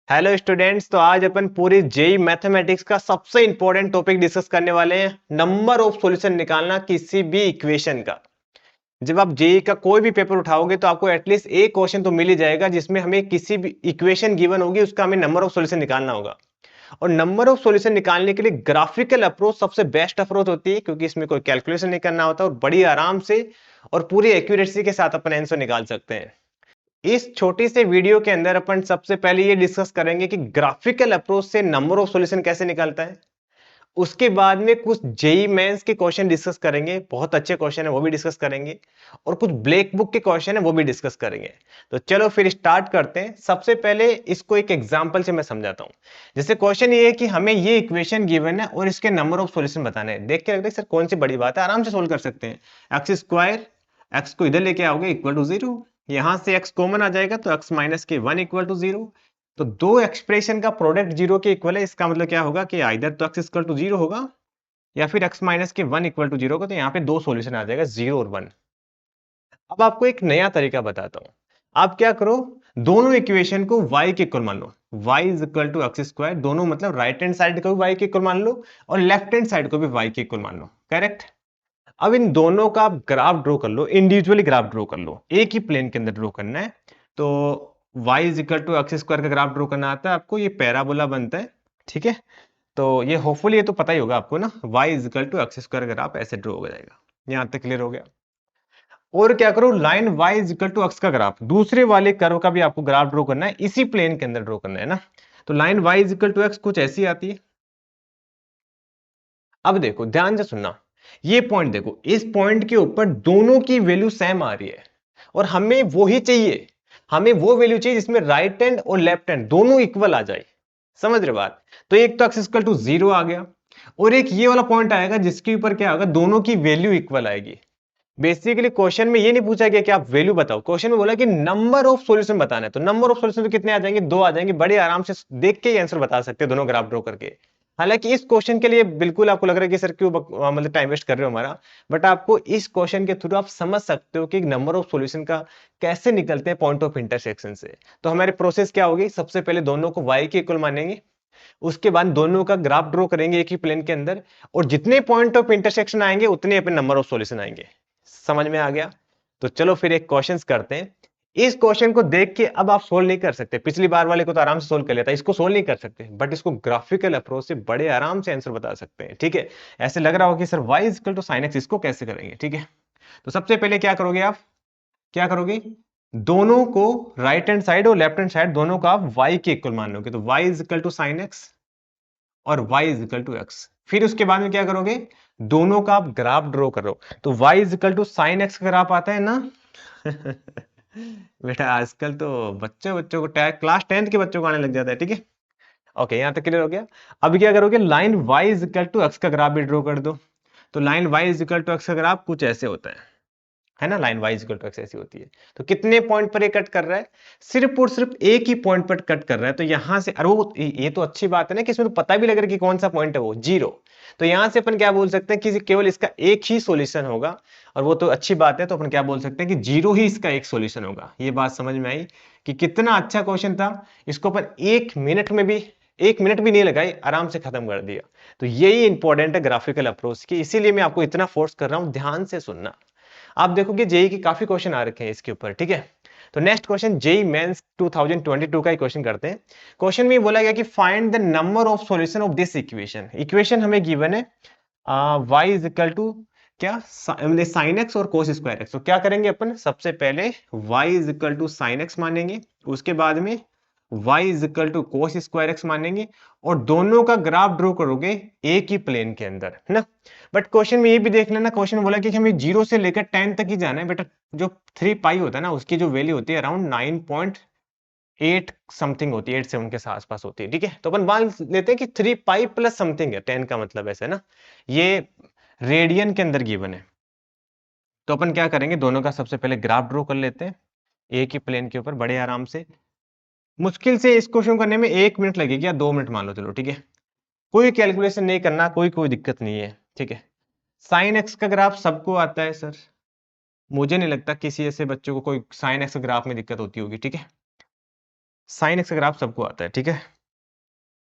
Hello students. तो आज अपन पूरी जेई मैथमेटिक्स का सबसे इंपॉर्टेंट टॉपिक डिस्कस करने वाले हैं, नंबर ऑफ सॉल्यूशन निकालना किसी भी इक्वेशन का। जब आप जेई का कोई भी पेपर उठाओगे तो आपको एटलीस्ट एक क्वेश्चन तो मिल ही जाएगा जिसमें हमें किसी भी इक्वेशन गिवन होगी, उसका हमें नंबर ऑफ सॉल्यूशन निकालना होगा। और नंबर ऑफ सॉल्यूशन निकालने के लिए ग्राफिकल अप्रोच सबसे बेस्ट अप्रोच होती है, क्योंकि इसमें कोई कैलकुलेशन नहीं करना होता और बड़ी आराम से और पूरी एक्यूरेसी के साथ अपन आंसर निकाल सकते हैं। इस छोटी सी वीडियो के अंदर अपन सबसे पहले ये डिस्कस करेंगे कि ग्राफिकल अप्रोच से नंबर ऑफ सॉल्यूशन कैसे निकलता है। उसके बाद में कुछ जेई मेंस के क्वेश्चन डिस्कस करेंगे, बहुत अच्छे क्वेश्चन है वो भी डिस्कस करेंगे। और कुछ ब्लैक बुक के क्वेश्चन है वो भी डिस्कस करेंगे। तो चलो फिर स्टार्ट करते हैं। सबसे पहले इसको एक एग्जांपल से मैं समझाता हूं। जैसे क्वेश्चन ये है कि हमें ये इक्वेशन गिवन है और इसके नंबर ऑफ सॉल्यूशन बताने हैं। देख के लगता है सर कौन सी बड़ी बात है, आराम से सोल्व कर सकते हैं। एक्स स्क्वायर, एक्स को इधर लेके आओगे इक्वल टू 0, यहां से एक्स कॉमन आ जाएगा तो एक्स माइनस के 1 इक्वल टू 0। तो दो एक्सप्रेशन का प्रोडक्ट 0 के इक्वल है, इसका मतलब क्या होगा कि आइदर तो एक्स इक्वल टू 0 होगा या फिर एक्स माइनस के 1 इक्वल टू 0 होगा। तो यहाँ पे दो सॉल्यूशन आ जाएगा, 0 और 1। अब आपको एक नया तरीका बताता हूं। आप क्या करो, दोनों इक्वेशन को y के इक्वल मान लो। y is equal to x square, दोनों मतलब राइट हैंड साइड को भी y के इक्वल मान लो और लेफ्ट हैंड साइड को भी y के इक्वल मान लो। करेक्ट। अब इन दोनों का आप ग्राफ ड्रॉ कर लो, इंडिविजुअली ग्राफ ड्रॉ कर लो, एक ही प्लेन के अंदर ड्रॉ करना है। तो y is equal to x square का ग्राफ ड्रॉ करना आता है आपको, ये पैराबोला बनता है। ठीक है। तो ये होपफुली ये तो पता ही होगा आपको ना, y is equal to x square का ग्राफ ऐसे ड्रॉ हो जाएगा। यहां तक क्लियर हो गया। और क्या करो, line y is equal to x का ग्राफ, दूसरे वाले कर्व का भी आपको ग्राफ ड्रॉ करना है, इसी प्लेन के अंदर ड्रॉ करना है ना। तो line y is equal to x कुछ ऐसी आती है। अब देखो ध्यान से सुनना, ये पॉइंट देखो, इस पॉइंट के ऊपर दोनों की वैल्यू सेम आ रही है और हमें वो ही चाहिए। हमें वो वैल्यू चाहिए जिसमें राइट हैंड और लेफ्ट हैंड दोनों इक्वल आ जाए। समझ रहे बात। तो एक तो एक्स इक्वल टू 0 आ गया और एक ये वाला पॉइंट आएगा जिसके ऊपर क्या होगा, दोनों की वैल्यू इक्वल आएगी। बेसिकली क्वेश्चन में ये नहीं पूछा गया कि आप वैल्यू बताओ, क्वेश्चन में बोला कि नंबर ऑफ सॉल्यूशन बताना है। तो नंबर ऑफ सॉल्यूशन तो कितने आ जाएंगे, दो आ जाएंगे। बड़े आराम से देख के ही आंसर बता सकते हैं दोनों ग्राफ ड्रॉ करके। हालांकि इस क्वेश्चन के लिए बिल्कुल आपको लग रहा है कि सर क्यों मतलब टाइम वेस्ट कर रहे हो हमारा, बट आपको इस क्वेश्चन के थ्रू आप समझ सकते हो कि नंबर ऑफ सॉल्यूशन का कैसे निकलते हैं पॉइंट ऑफ इंटरसेक्शन से। तो हमारी प्रोसेस क्या होगी, सबसे पहले दोनों को y के इक्वल मानेंगे, उसके बाद दोनों का ग्राफ ड्रॉ करेंगे एक ही प्लेन के अंदर, और जितने पॉइंट ऑफ इंटरसेक्शन आएंगे उतने अपने नंबर ऑफ सॉल्यूशन आएंगे। समझ में आ गया। तो चलो फिर एक क्वेश्चन करते हैं। इस क्वेश्चन को देख के अब आप सोल्व नहीं कर सकते, पिछली बार वाले को तो आराम से सोल्व कर लेता, इसको सोल्व नहीं कर सकते, बट इसको ग्राफिकल अप्रोच से बड़े आराम से आंसर बता सकते हैं। ठीक है। ऐसे लग रहा होगा कि sir y is equal to sine x, इसको कैसे करेंगे। ठीक है। तो सबसे पहले क्या करोगे आप, क्या करोगे, दोनों को राइट हैंड साइड और लेफ्ट हैंड साइड दोनों का आप y के इक्वल मान लोगे। तो y is equal to sine x और y is equal to x. फिर उसके बाद में क्या करोगे, दोनों का आप ग्राफ ड्रॉ करो। तो y is equal to sine x का ग्राफ आता है ना। बेटा आजकल तो बच्चों बच्चों को क्लास 10th के बच्चों को आने लग जाता है। ठीक है। ओके, यहां तक क्लियर हो गया। अब क्या करोगे, line y is equal to x का ग्राफ भी ड्रॉ कर दो। तो line y is equal to x का ग्राफ कुछ ऐसे होता है ना। Line y is equal to x ऐसी होती है। तो कितने पॉइंट पर ये कट कर रहा है, सिर्फ और सिर्फ एक ही पॉइंट पर कट कर रहा है। तो यहां से, अरे वो ये तो अच्छी बात है ना कि इसमें तो पता भी लग रहा है कि कौन सा पॉइंट है वो, 0। तो यहां से अपन क्या बोल सकते हैं कि केवल इसका एक ही सॉल्यूशन होगा, और वो तो अच्छी बात है। तो अपन क्या बोल सकते हैं कि 0 ही इसका एक सॉल्यूशन होगा। ये बात समझ में आई कि कितना अच्छा क्वेश्चन था। इसको अपन 1 मिनट में भी, 1 मिनट भी नहीं लगाई, आराम से खत्म कर दिया। तो यही इंपॉर्टेंट है ग्राफिकल अप्रोच की, इसीलिए मैं आपको इतना फोर्स कर रहा हूं, ध्यान से सुनना। आप देखोगे जेई की काफी क्वेश्चन आ रखे हैं इसके ऊपर। ठीक है। तो नेक्स्ट क्वेश्चन जेई मेंस 2022 का ही क्वेश्चन करते हैं। क्वेश्चन में बोला गया कि find the number of solution of this equation. Equation हमें गिवन है y इज इक्वल टू क्या, साइन एक्स और कोस स्क्वायर एक्स। तो क्या करेंगे अपन, सबसे पहले y is equal to sine x मानेंगे, उसके बाद में y is equal to cos square x मानेंगे, और दोनों का ग्राफ ड्रॉ करोगे एक ही प्लेन के अंदर, है ना। बट क्वेश्चन में ये भी देख लेना, क्वेश्चन बोला कि हमें 0 से लेकर 10 तक ही जाना है बेटा। जो 3 पाई होता है ना, उसकी जो वैल्यू होती है अराउंड 9.8 समथिंग होती है, 8 7 के आसपास होती है। ठीक है। तो अपन मान लेते हैं कि 3 पाई प्लस समथिंग है, 10 का मतलब ऐसे ना, ये रेडियन के अंदर गिवन है। तो अपन क्या करेंगे, दोनों का सबसे पहले ग्राफ ड्रॉ कर लेते हैं एक ही प्लेन के ऊपर बड़े आराम से। मुश्किल से इस क्वेश्चन करने में 1 मिनट लगेगी या 2 मिनट मान लो, चलो ठीक है। कोई कैलकुलेशन नहीं करना, कोई दिक्कत नहीं है। ठीक है। साइन एक्स का ग्राफ सबको आता है सर, मुझे नहीं लगता किसी ऐसे बच्चों को कोई साइन एक्स ग्राफ में दिक्कत होती होगी। ठीक है। साइन एक्स का ग्राफ सबको आता है, ठीक है,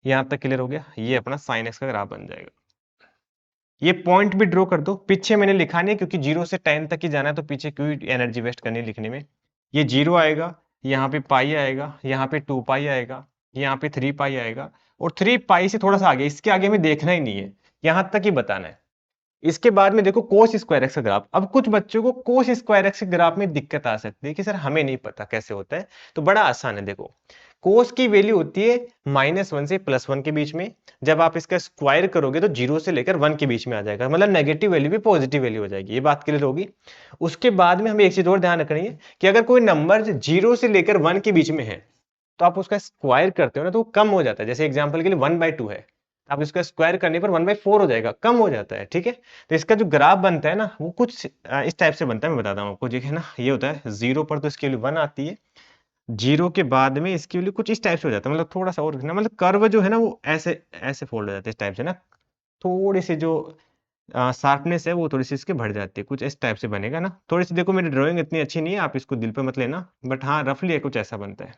यहां तक क्लियर हो गया। ये अपना साइन एक्स का ग्राफ बन जाएगा। ये पॉइंट भी ड्रॉ कर दो, पीछे मैंने लिखा नहीं क्योंकि 0 से 10 तक ही जाना है, तो पीछे क्यों एनर्जी वेस्ट करनी लिखने में। ये 0 आएगा, यहाँ पे पाई आएगा, यहाँ पे 2 पाई आएगा, यहाँ पे 3 पाई आएगा, और 3 पाई से थोड़ा सा आगे, इसके आगे हमें देखना ही नहीं है, यहां तक ही बताना है। इसके बाद में देखो कोस स्क्वायर एक्स का ग्राफ। अब कुछ बच्चों को कोस स्क्वायर एक्स के ग्राफ में दिक्कत आ सकती है कि सर हमें नहीं पता कैसे होता है, तो बड़ा आसान है। देखो कोस की वैल्यू होती है -1 से +1 के बीच में। जब आप इसका स्क्वायर करोगे तो 0 से लेकर 1 के बीच में आ जाएगा, मतलब नेगेटिव वैल्यू भी पॉजिटिव वैल्यू हो जाएगी। ये बात क्लियर होगी। उसके बाद में हमें एक चीज और ध्यान रखनी है कि अगर कोई नंबर 0 से लेकर 1 के बीच में है तो आप उसका स्क्वायर करते हो ना, तो वो कम हो जाता है। जैसे एग्जाम्पल के लिए 1/2 है, आप इसका स्क्वायर करने पर 1/4 हो जाएगा, कम हो जाता है, ठीक है। तो इसका जो ग्राफ बनता है ना, वो कुछ इस टाइप से बनता है। मैं बताता हूँ आपको, ठीक है ना। ये होता है 0 पर तो इसकी वैल्यू 1 आती है, 0 के बाद में इसकी वैल्यू कुछ इस टाइप से हो जाता है, मतलब थोड़ा सा और ना, मतलब कर्व जो है ना वो ऐसे ऐसे फोल्ड हो जाते हैं इस टाइप से ना। थोड़ी सी जो शार्पनेस है वो थोड़ी सी इसके बढ़ जाती है, कुछ इस टाइप से बनेगा ना। थोड़ी सी देखो, मेरी ड्राइंग इतनी अच्छी नहीं है, आप इसको दिल पे मत लेना, बट हाँ रफली कुछ ऐसा बनता है,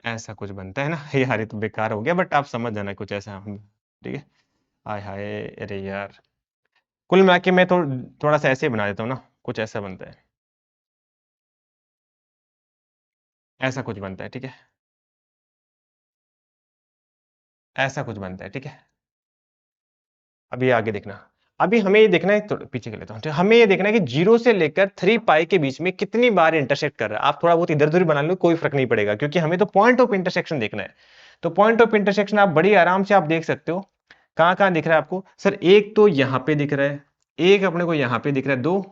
ऐसा कुछ बनता है ना। यार ये तो बेकार हो गया, बट आप समझ जाना कुछ ऐसा, ठीक है। हाय हाय, अरे यार, कुल मिला के मैं थोड़ा सा ऐसे ही बना देता हूँ ना, कुछ ऐसा बनता है, ऐसा कुछ बनता है, ठीक है, ऐसा कुछ बनता है, ठीक है। अभी आगे देखना। अभी हमें ये देखना है, तो पीछे के लेता हूँ, हमें ये देखना है कि 0 से लेकर 3 पाई के बीच में कितनी बार इंटरसेक्ट कर रहा है। आप थोड़ा बहुत इधर उधर बना लो, कोई फर्क नहीं पड़ेगा, क्योंकि हमें तो पॉइंट ऑफ इंटरसेक्शन देखना है। तो पॉइंट ऑफ इंटरसेक्शन आप बड़ी आराम से आप देख सकते हो। कहां कहां दिख रहा है आपको? सर एक तो यहाँ पे दिख रहा है, एक अपने को यहाँ पे दिख रहा है 2,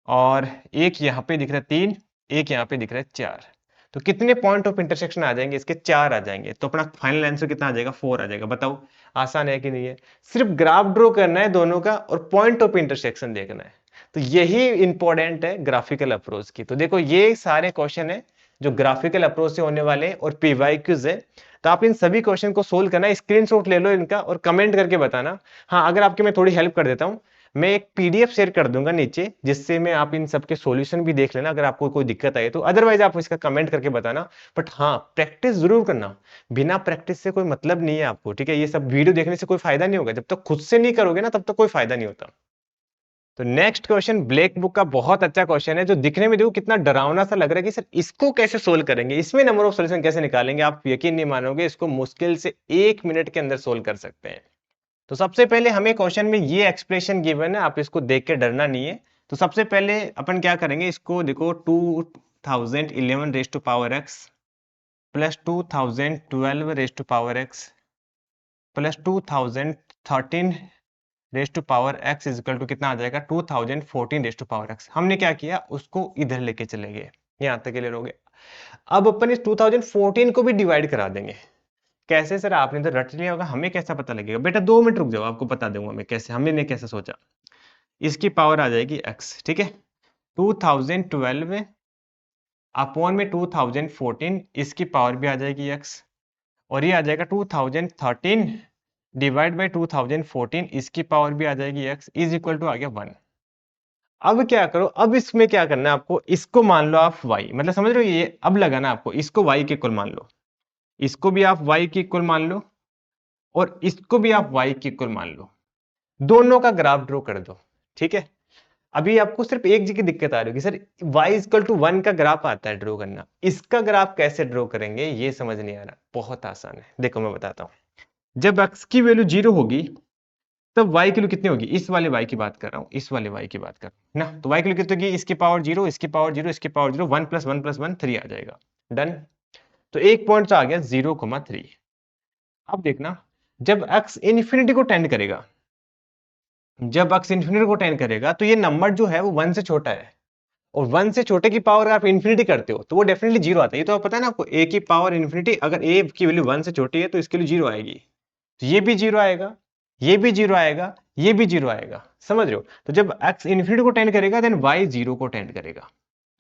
और एक यहाँ पे दिख रहा है 3, एक यहाँ पे दिख रहा है 4। तो कितने पॉइंट ऑफ इंटरसेक्शन आ जाएंगे इसके? 4 आ जाएंगे। तो अपना फाइनल आंसर कितना आ जाएगा? 4 आ जाएगा। बताओ आसान है कि नहीं है? सिर्फ ग्राफ ड्रॉ करना है दोनों का और पॉइंट ऑफ इंटरसेक्शन देखना है। तो यही इंपॉर्टेंट है ग्राफिकल अप्रोच की। तो देखो ये सारे क्वेश्चन है जो ग्राफिकल अप्रोच से होने वाले हैं और पीवाईक्यूज है। तो आप इन सभी क्वेश्चन को सोल्व करना, स्क्रीनशॉट ले लो इनका और कमेंट करके बताना। हाँ अगर आपकी मैं थोड़ी हेल्प कर देता हूँ, मैं एक पीडीएफ शेयर कर दूंगा नीचे, जिससे मैं आप इन सब के सॉल्यूशन भी देख लेना अगर आपको कोई दिक्कत आए तो। अदरवाइज आप इसका कमेंट करके बताना। बट हाँ प्रैक्टिस जरूर करना, बिना प्रैक्टिस से कोई मतलब नहीं है आपको, ठीक है। ये सब वीडियो देखने से कोई फायदा नहीं होगा, जब तक खुद से नहीं करोगे ना तब तक कोई फायदा नहीं होता। तो नेक्स्ट क्वेश्चन ब्लैक बुक का बहुत अच्छा क्वेश्चन है, जो दिखने में देखो कितना डरावना सा लग रहा है कि सर इसको कैसे सोल्व करेंगे, इसमें नंबर ऑफ सॉल्यूशन कैसे निकालेंगे। आप यकीन नहीं मानोगे, इसको मुश्किल से 1 मिनट के अंदर सोल्व कर सकते हैं। तो सबसे पहले हमें क्वेश्चन में ये एक्सप्रेशन गिवन है, आप इसको देख के डरना नहीं है। तो सबसे पहले अपन क्या करेंगे, इसको देखो 2011 raise to power x plus 2012 raise to power x plus 2013 raise to power x is equal to कितना आ जाएगा? 2014 रेज टू पावर एक्स। हमने क्या किया, उसको इधर लेके चले गए, यहां तक क्लियर हो गया। अब अपन इस 2014 को भी डिवाइड करा देंगे। कैसे सर? आपने तो रट लिया होगा, हमें कैसा पता लगेगा? बेटा 2 मिनट रुक जाओ, आपको बता दूंगा मैं कैसे, हमने कैसे सोचा। इसकी पावर आ जाएगी x, ठीक है। 2012 अपॉन में 2014, इसकी पावर भी आ जाएगी x, और ये आ जाएगा 2013 डिवाइड बाई 2014, इसकी पावर भी आ जाएगी x, इज इक्वल टू आ गया 1। अब क्या करो, अब इसमें क्या करना है आपको, इसको मान लो आप y, मतलब समझ रहे हो, ये अब लगाना आपको, इसको y के इक्वल मान लो, इसको भी आप y के इक्वल मान लो, और इसको भी आप y के इक्वल मान लो। दोनों का ग्राफ ड्रॉ कर दो, ठीक है। अभी आपको सिर्फ एक जगह दिक्कत आ रही होगी, सर y इक्वल टू 1 का ग्राफ आता है ड्रॉ करना, इसका ग्राफ कैसे ड्रॉ करेंगे ये समझ नहीं आ रहा। बहुत आसान है, देखो मैं बताता हूं। जब x की वैल्यू 0 होगी तब y की वैल्यू कितनी होगी? इस वाले y की बात कर रहा हूं, इस वाले y की बात कर रहा हूं ना। तो y की वैल्यू कितनी होगी? इसकी पावर 0, इसकी पावर 0, इसकी पावर 0, 1 + 1 + 1 3 आ जाएगा। डन। तो एक पॉइंट तो आ गया 0,3। अब देखना, जब x इंफिनिटी को टेंड करेगा, जब x इंफिनिटी को टेंड करेगा तो ये नंबर जो है वो 1 से छोटा है, और 1 से छोटे की पावर अगर आप इंफिनिटी करते हो तो वो डेफिनेटली 0 आता है। ये तो पता है ना आपको, a की पावर इंफिनिटी, अगर a की वैल्यू 1 से छोटी है तो इसके लिए 0 आएगी, तो ये भी 0 आएगा, ये भी 0 आएगा, ये भी 0 आएगा। समझ रहे हो? तो जब x इंफिनिटी को टेंड करेगा देन y 0 को टेंड करेगा।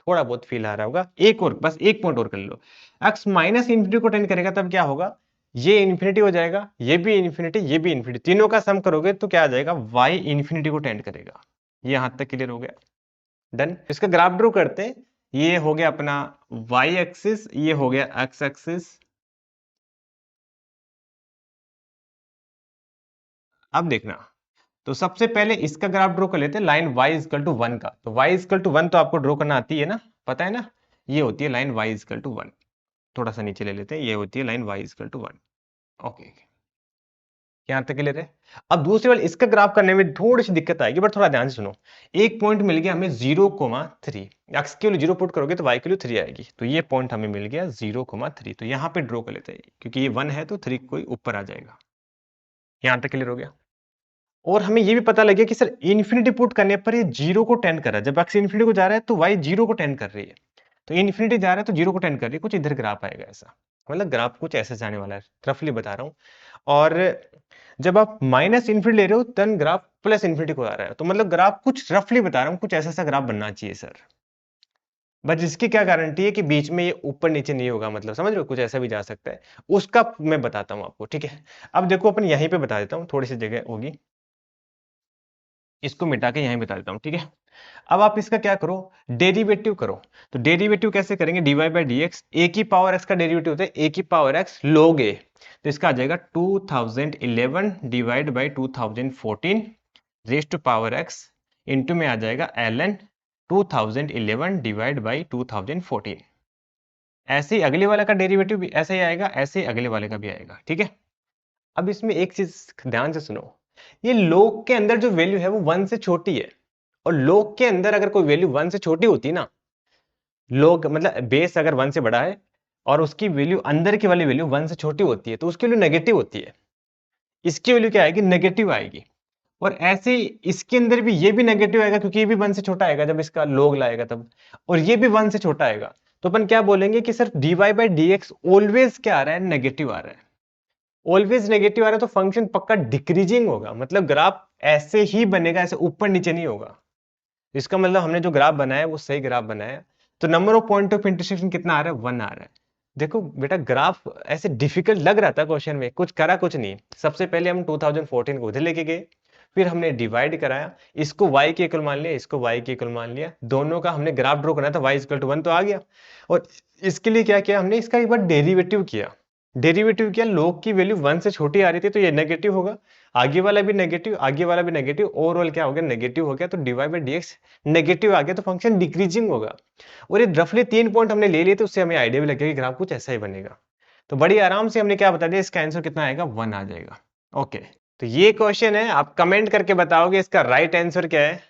थोड़ा बहुत फील आ रहा होगा, एक और, बस एक पॉइंट और कर लो। x माइनस इंफिनिटी को टेंड करेगा तब क्या होगा? ये इंफिनिटी हो जाएगा, ये भी इंफिनिटी, ये भी इंफिनिटी, तीनों का सम करोगे तो क्या आ जाएगा? y इंफिनिटी को टेंड करेगा। ये यहां तक क्लियर हो गया? डन। इसका ग्राफ ड्रॉ करते हैं। ये हो गया अपना y एक्सिस, ये हो गया x एक्सिस। अब देखना, तो सबसे पहले इसका ग्राफ ड्रॉ कर लेते हैं लाइन y इक्वल टू 1 का। तो y इक्वल टू 1 तो आपको ड्रॉ करना आती है ना, पता है ना, ये होती है लाइन y इक्वल टू 1। थोड़ा सा नीचे ले लेते हैं, ये होती है line y equal to 1। Okay, यहां तक क्लियर है। अब दूसरी बार इसका ग्राफ करने में थोड़ी सी दिक्कत आएगी, बट थोड़ा ध्यान से सुनो। एक पॉइंट मिल गया हमें 0,3, एक्स के वैल्यू 0 पुट करोगे तो y के वैल्यू 3 आएगी। तो ये पॉइंट हमें मिल गया 0,3, तो यहां पे ड्रॉ कर लेते हैं, क्योंकि ये 1 है तो 3 कोई ऊपर आ जाएगा। यहां तक क्लियर हो गया। और हमें ये भी पता लग गया कि सर इन्फिनिटी पुट करने पर ये 0 को टेंड कर रहा है। जब एक्स इन्फिनिटी को जा रहा है तो y 0 को टेंड कर रही है, तो इन्फिनिटी जा रहा है तो 0 को टेंड कर रही है, कुछ इधर ग्राफ आएगा ऐसा, मतलब ग्राफ कुछ ऐसे जाने वाला है, रफली बता रहा हूं। और जब आप माइनस इन्फिनिटी ले रहे हो देन ग्राफ प्लस इन्फिनिटी को आ रहा है, तो मतलब ग्राफ कुछ रफली बता रहा हूँ, कुछ ऐसा ग्राफ बनना चाहिए सर। बट इसकी क्या गारंटी है कि बीच में ये ऊपर नीचे नहीं होगा, मतलब समझ रहे हो, कुछ ऐसा भी जा सकता है, उसका मैं बताता हूँ आपको, ठीक है। अब देखो अपन यहीं पे बता देता हूँ, थोड़ी सी जगह होगी, इसको मिटा के यहीं बता देता हूँ, ठीक है। अब आप इसका क्या करो, डेरिवेटिव करो। तो डेरिवेटिव कैसे करेंगे, D Y by D X, A की पावर एक्स का डेरिवेटिव होता है ए की पावर एक्स log ए, तो इसका आ जाएगा 2011 divide by 2014 raise to power x, into में आ जाएगा ln 2011 डिवाइड बाई 2014। ऐसे ही अगले वाले का डेरिवेटिव भी ऐसे ही आएगा, ऐसे ही अगले वाले का भी आएगा, ठीक है। अब इसमें एक चीज ध्यान से सुनो, ये log के अंदर जो वैल्यू है वो 1 से छोटी है, और log के अंदर अगर कोई वैल्यू 1 से छोटी होती ना, log मतलब बेस अगर 1 से बड़ा है और उसकी वैल्यू अंदर की वाली वैल्यू 1 से छोटी होती है, तो उसकी वैल्यू नेगेटिव होती है। इसकी वैल्यू क्या आएगी, नेगेटिव आएगी। और ऐसे ही इसके अंदर भी ये भी नेगेटिव आएगा, क्योंकि ये भी 1 से छोटा आएगा जब इसका log लाएगा तब, और ये भी 1 से छोटा आएगा। तो अपन क्या बोलेंगे कि sir dy by D x always क्या आ रहा है, नेगेटिव आ रहा है। ऑलवेज नेगेटिव आ रहा है तो फंक्शन पक्का डिक्रीजिंग होगा, मतलब ग्राफ ऐसे ही बनेगा, ऐसे ऊपर नीचे नहीं होगा। इसका मतलब हमने जो ग्राफ बनाया वो सही ग्राफ बनाया। तो number of point of intersection कितना आ रहा है, 1 आ रहा है। देखो बेटा, ग्राफ ऐसे डिफिकल्ट लग रहा था क्वेश्चन में, कुछ करा कुछ नहीं। सबसे पहले हम 2014 को उधर लेके गए, फिर हमने डिवाइड कराया, इसको y के इक्वल मान लिया, इसको y के इक्वल मान लिया, दोनों का हमने ग्राफ ड्रॉ करना था, y इक्वल टू 1 तो आ गया। और इसके लिए क्या किया हमने, इसका एक बार डेरिवेटिव किया। डेरिवेटिव किया, log की वैल्यू 1 से छोटी आ रही थी तो ये नेगेटिव होगा, आगे वाला भी नेगेटिव, आगे वाला भी नेगेटिव, ओवरऑल क्या हो गया, नेगेटिव हो गया। तो dy by D X negative आ गया तो फंक्शन डिक्रीजिंग होगा। और ये रफली 3 पॉइंट हमने ले लिए तो उससे हमें आइडिया भी लग गया कि ग्राफ कुछ ऐसा ही बनेगा। तो बड़ी आराम से हमने क्या बता दिया, इसका आंसर कितना आएगा, 1 आ जाएगा। ओके, तो ये क्वेश्चन है, आप कमेंट करके बताओगे इसका राइट आंसर क्या है।